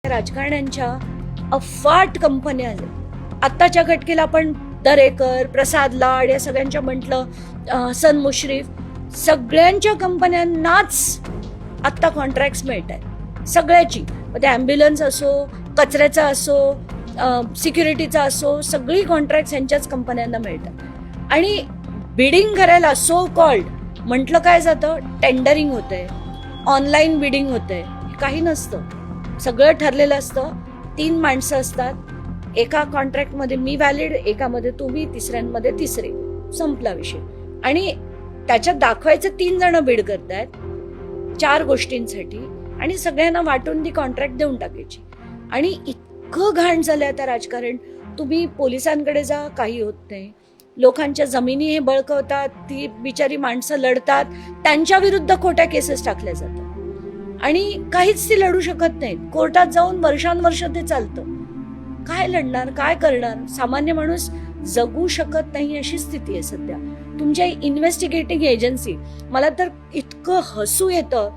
राजकारण्यांच्या अफाट कंपन्या आहेत. आत्ताच्या घटकेला आपण दरेकर, प्रसाद लाड या सगळ्यांच्या म्हटलं, हसन मुश्रीफ, सगळ्यांच्या कंपन्यांनाच आत्ता कॉन्ट्रॅक्ट्स मिळत आहेत सगळ्याची. मग ते ॲम्ब्युलन्स असो, कचऱ्याचा असो, सिक्युरिटीचा असो, सगळी कॉन्ट्रॅक्ट्स यांच्याच कंपन्यांना मिळतात. आणि बिडिंग करायला सो कॉल्ड म्हटलं काय जातं, टेंडरिंग होतंय, ऑनलाईन बिडिंग होतंय. काही नसतं, सगळं ठरलेलं असतं. 3 माणसं असतात, एका कॉन्ट्रॅक्टमध्ये मी व्हॅलिड, एकामध्ये तुम्ही, तिसऱ्यांमध्ये तिसरे, संपला विषय. आणि त्याच्यात दाखवायचं 3 जण बीड करतायत 4 गोष्टींसाठी आणि सगळ्यांना वाटून ती कॉन्ट्रॅक्ट देऊन टाकायची. आणि इतकं घाण झालंय आता राजकारण. तुम्ही पोलिसांकडे जा, काही होत नाही. लोकांच्या जमिनी हे बळकवतात, ती बिचारी माणसं लढतात, त्यांच्या विरुद्ध खोट्या केसेस टाकल्या जातात आणि काहीच ती लढू शकत नाहीत. कोर्टात जाऊन वर्षानुवर्ष ते चालतं. काय लढणार, काय करणार? सामान्य माणूस जगू शकत नाही अशी स्थिती आहे सध्या. तुमच्या इन्व्हेस्टिगेटिंग एजन्सी, मला तर इतकं हसू येतं.